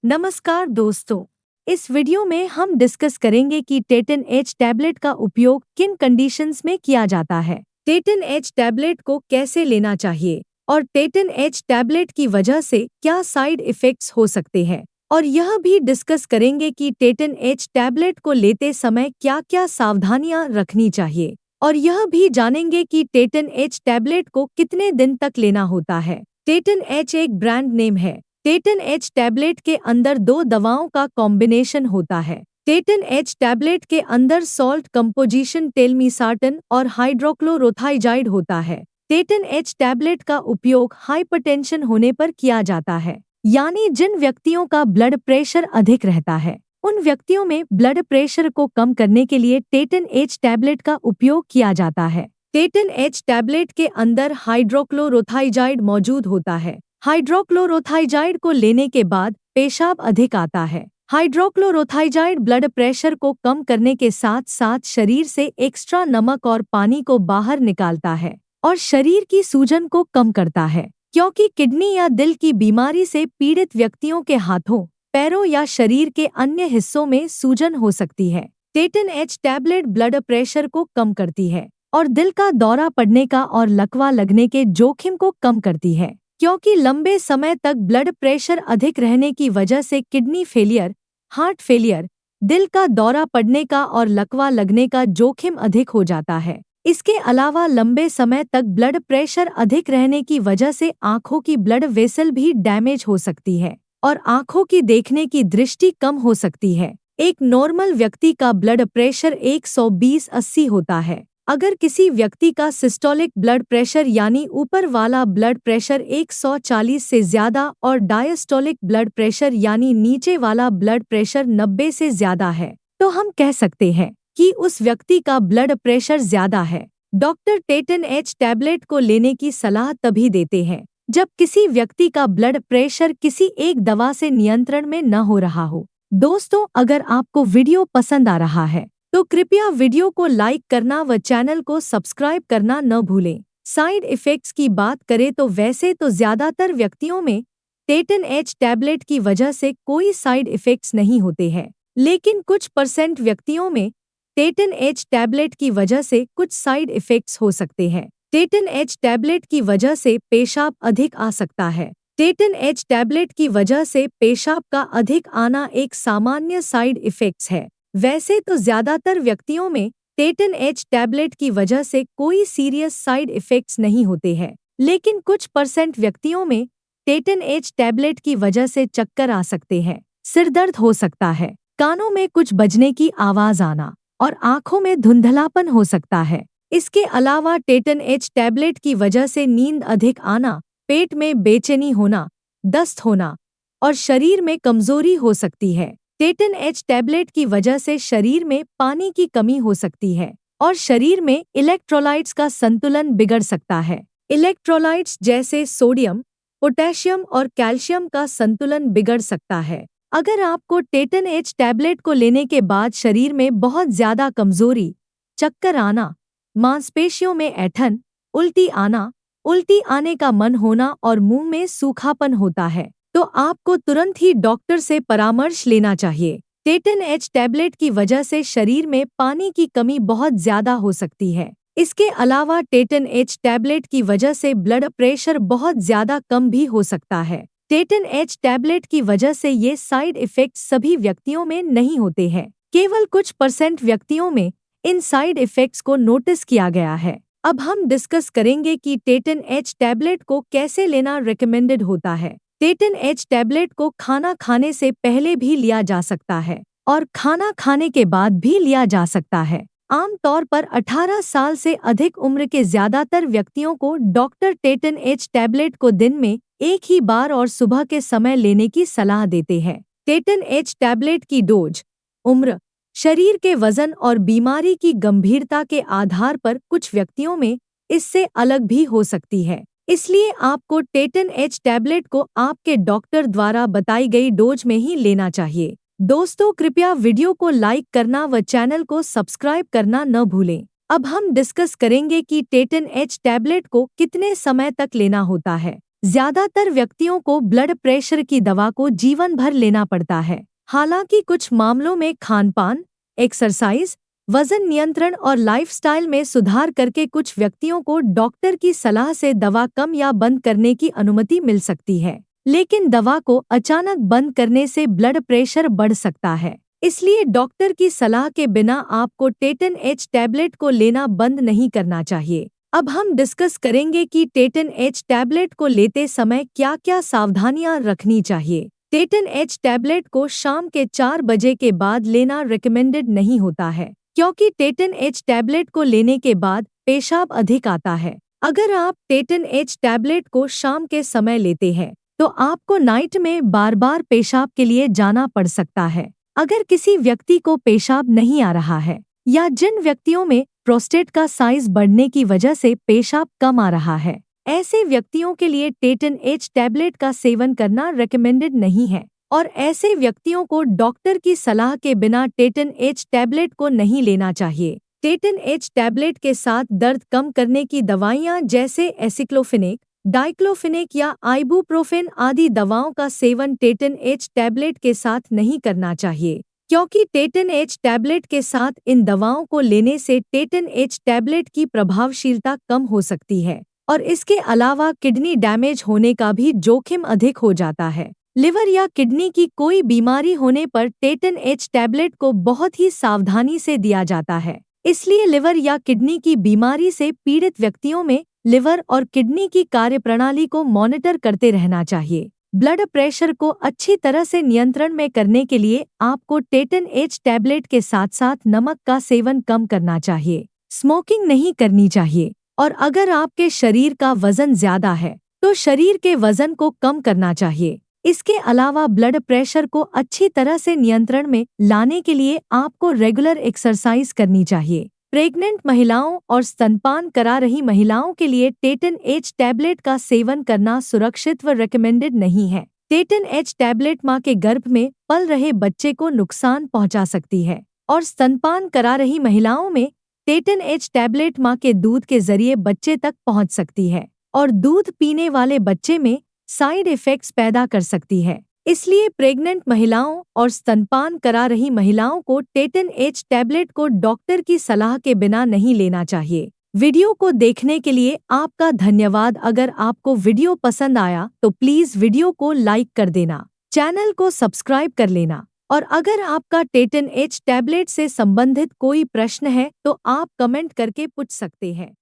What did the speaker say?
नमस्कार दोस्तों। इस वीडियो में हम डिस्कस करेंगे कि टेटन एच टैबलेट का उपयोग किन कंडीशंस में किया जाता है, टेटन एच टैबलेट को कैसे लेना चाहिए और टेटन एच टैबलेट की वजह से क्या साइड इफ़ेक्ट्स हो सकते हैं। और यह भी डिस्कस करेंगे कि टेटन एच टैबलेट को लेते समय क्या-क्या सावधानियां रखनी चाहिए और यह भी जानेंगे कि टेटन एच टैबलेट को कितने दिन तक लेना होता है। टेटन एच एक ब्रांड नेम है। टेटन एच टैबलेट के अंदर दो दवाओं का कॉम्बिनेशन होता है। टेटन एच टैबलेट के अंदर सॉल्ट कंपोजिशन टेलमिसार्टन और हाइड्रोक्लोरोथाइजाइड होता है। टेटन एच टैबलेट का उपयोग हाइपरटेंशन होने पर किया जाता है, यानी जिन व्यक्तियों का ब्लड प्रेशर अधिक रहता है उन व्यक्तियों में ब्लड प्रेशर को कम करने के लिए टेटन एच टैबलेट का उपयोग किया जाता है। टेटन एच टैबलेट के अंदर हाइड्रोक्लोरोथाइजाइड मौजूद होता है। हाइड्रोक्लोरोथाइजाइड को लेने के बाद पेशाब अधिक आता है। हाइड्रोक्लोरोथाइजाइड ब्लड प्रेशर को कम करने के साथ साथ शरीर से एक्स्ट्रा नमक और पानी को बाहर निकालता है और शरीर की सूजन को कम करता है, क्योंकि किडनी या दिल की बीमारी से पीड़ित व्यक्तियों के हाथों, पैरों या शरीर के अन्य हिस्सों में सूजन हो सकती है। Teton H tablet blood pressure को कम करती है और दिल का दौरा पड़ने का और लकवा लगने के जोखिम को कम करती है, क्योंकि लंबे समय तक ब्लड प्रेशर अधिक रहने की वजह से किडनी फेलियर, हार्ट फेलियर, दिल का दौरा पड़ने का और लकवा लगने का जोखिम अधिक हो जाता है। इसके अलावा लंबे समय तक ब्लड प्रेशर अधिक रहने की वजह से आंखों की ब्लड वेसल भी डैमेज हो सकती है और आंखों की देखने की दृष्टि कम हो सकती है। एक नॉर्मल व्यक्ति का ब्लड प्रेशर 120/80 होता है। अगर किसी व्यक्ति का सिस्टोलिक ब्लड प्रेशर यानी ऊपर वाला ब्लड प्रेशर 140 से ज्यादा और डायस्टोलिक ब्लड प्रेशर यानी नीचे वाला ब्लड प्रेशर 90 से ज्यादा है, तो हम कह सकते हैं कि उस व्यक्ति का ब्लड प्रेशर ज्यादा है। डॉक्टर टेटन एच टैबलेट को लेने की सलाह तभी देते हैं जब किसी व्यक्ति का ब्लड प्रेशर किसी एक दवा से नियंत्रण में न हो रहा हो। दोस्तों, अगर आपको वीडियो पसंद आ रहा है तो कृपया वीडियो को लाइक करना व चैनल को सब्सक्राइब करना न भूलें। साइड इफ़ेक्ट्स की बात करें तो वैसे तो ज़्यादातर व्यक्तियों में टेटन एच टैबलेट की वजह से कोई साइड इफ़ेक्ट्स नहीं होते हैं, लेकिन कुछ % व्यक्तियों में टेटन एच टैबलेट की वजह से कुछ साइड इफ़ेक्ट्स हो सकते हैं। टेटन एच टैबलेट की वजह से पेशाब अधिक आ सकता है। टेटन एच टैबलेट की वजह से पेशाब का अधिक आना एक सामान्य साइड इफ़ेक्ट्स है। वैसे तो ज्यादातर व्यक्तियों में टेटन एच टैबलेट की वजह से कोई सीरियस साइड इफ़ेक्ट्स नहीं होते हैं, लेकिन कुछ % व्यक्तियों में टेटन एच टैबलेट की वजह से चक्कर आ सकते हैं, सिरदर्द हो सकता है, कानों में कुछ बजने की आवाज आना और आंखों में धुंधलापन हो सकता है। इसके अलावा टेटन एच टैबलेट की वजह से नींद अधिक आना, पेट में बेचैनी होना, दस्त होना और शरीर में कमजोरी हो सकती है। टेटन एच टैबलेट की वजह से शरीर में पानी की कमी हो सकती है और शरीर में इलेक्ट्रोलाइट्स का संतुलन बिगड़ सकता है। इलेक्ट्रोलाइट्स जैसे सोडियम, पोटेशियम और कैल्शियम का संतुलन बिगड़ सकता है। अगर आपको टेटन एच टैबलेट को लेने के बाद शरीर में बहुत ज्यादा कमजोरी, चक्कर आना, मांसपेशियों में ऐंठन, उल्टी आने का मन होना और मुंह में सूखापन होता है, तो आपको तुरंत ही डॉक्टर से परामर्श लेना चाहिए। टेटन एच टैबलेट की वजह से शरीर में पानी की कमी बहुत ज्यादा हो सकती है। इसके अलावा टेटन एच टैबलेट की वजह से ब्लड प्रेशर बहुत ज्यादा कम भी हो सकता है। टेटन एच टैबलेट की वजह से ये साइड इफ़ेक्ट्स सभी व्यक्तियों में नहीं होते हैं, केवल कुछ % व्यक्तियों में इन साइड इफ़ेक्ट्स को नोटिस किया गया है। अब हम डिस्कस करेंगे कि टेटन एच टैबलेट को कैसे लेना रिकमेंडेड होता है। टेटन एच टैबलेट को खाना खाने से पहले भी लिया जा सकता है और खाना खाने के बाद भी लिया जा सकता है। आमतौर पर 18 साल से अधिक उम्र के ज्यादातर व्यक्तियों को डॉक्टर टेटन एच टैबलेट को दिन में एक ही बार और सुबह के समय लेने की सलाह देते हैं। टेटन एच टैबलेट की डोज, उम्र, शरीर के वजन और बीमारी की गंभीरता के आधार पर कुछ व्यक्तियों में इससे अलग भी हो सकती है। इसलिए आपको टेटन एच टैबलेट को आपके डॉक्टर द्वारा बताई गई डोज में ही लेना चाहिए। दोस्तों, कृपया वीडियो को लाइक करना व चैनल को सब्सक्राइब करना न भूलें। अब हम डिस्कस करेंगे कि टेटन एच टैबलेट को कितने समय तक लेना होता है। ज्यादातर व्यक्तियों को ब्लड प्रेशर की दवा को जीवन भर लेना पड़ता है। हालांकि कुछ मामलों में खानपान, एक्सरसाइज, वजन नियंत्रण और लाइफस्टाइल में सुधार करके कुछ व्यक्तियों को डॉक्टर की सलाह से दवा कम या बंद करने की अनुमति मिल सकती है। लेकिन दवा को अचानक बंद करने से ब्लड प्रेशर बढ़ सकता है। इसलिए डॉक्टर की सलाह के बिना आपको टेटन एच टैबलेट को लेना बंद नहीं करना चाहिए। अब हम डिस्कस करेंगे कि टेटन एच टैबलेट को लेते समय क्या क्या सावधानियां रखनी चाहिए। टेटन एच टैबलेट को शाम के 4 बजे के बाद लेना रिकमेंडेड नहीं होता है, क्योंकि टेटन एच टैबलेट को लेने के बाद पेशाब अधिक आता है। अगर आप टेटन एच टैबलेट को शाम के समय लेते हैं तो आपको नाइट में बार बार पेशाब के लिए जाना पड़ सकता है। अगर किसी व्यक्ति को पेशाब नहीं आ रहा है या जिन व्यक्तियों में प्रोस्टेट का साइज बढ़ने की वजह से पेशाब कम आ रहा है, ऐसे व्यक्तियों के लिए टेटन एच टैबलेट का सेवन करना रिकमेंडेड नहीं है और ऐसे व्यक्तियों को डॉक्टर की सलाह के बिना टेटन एच टैबलेट को नहीं लेना चाहिए। टेटन एच टैबलेट के साथ दर्द कम करने की दवाइयां जैसे एसिक्लोफेनेक, डाइक्लोफेनेक या आइबुप्रोफेन आदि दवाओं का सेवन टेटन एच टैबलेट के साथ नहीं करना चाहिए, क्योंकि टेटन एच टैबलेट के साथ इन दवाओं को लेने से टेटन एच टैबलेट की प्रभावशीलता कम हो सकती है और इसके अलावा किडनी डैमेज होने का भी जोखिम अधिक हो जाता है। लिवर या किडनी की कोई बीमारी होने पर टेटन एच टैबलेट को बहुत ही सावधानी से दिया जाता है। इसलिए लिवर या किडनी की बीमारी से पीड़ित व्यक्तियों में लिवर और किडनी की कार्यप्रणाली को मॉनिटर करते रहना चाहिए। ब्लड प्रेशर को अच्छी तरह से नियंत्रण में करने के लिए आपको टेटन एच टैबलेट के साथ साथ नमक का सेवन कम करना चाहिए, स्मोकिंग नहीं करनी चाहिए और अगर आपके शरीर का वजन ज्यादा है तो शरीर के वजन को कम करना चाहिए। इसके अलावा ब्लड प्रेशर को अच्छी तरह से नियंत्रण में लाने के लिए आपको रेगुलर एक्सरसाइज करनी चाहिए। प्रेग्नेंट महिलाओं और स्तनपान करा रही महिलाओं के लिए टेटन एच टैबलेट का सेवन करना सुरक्षित व रिकमेंडेड नहीं है। टेटन एच टैबलेट मां के गर्भ में पल रहे बच्चे को नुकसान पहुंचा सकती है और स्तनपान करा रही महिलाओं में टेटन एच टैबलेट मां के दूध के जरिए बच्चे तक पहुंच सकती है और दूध पीने वाले बच्चे में साइड इफेक्ट्स पैदा कर सकती है। इसलिए प्रेग्नेंट महिलाओं और स्तनपान करा रही महिलाओं को टेटन एच टैबलेट को डॉक्टर की सलाह के बिना नहीं लेना चाहिए। वीडियो को देखने के लिए आपका धन्यवाद। अगर आपको वीडियो पसंद आया तो प्लीज वीडियो को लाइक कर देना, चैनल को सब्सक्राइब कर लेना और अगर आपका टेटन एच टैबलेट से संबंधित कोई प्रश्न है तो आप कमेंट करके पूछ सकते हैं।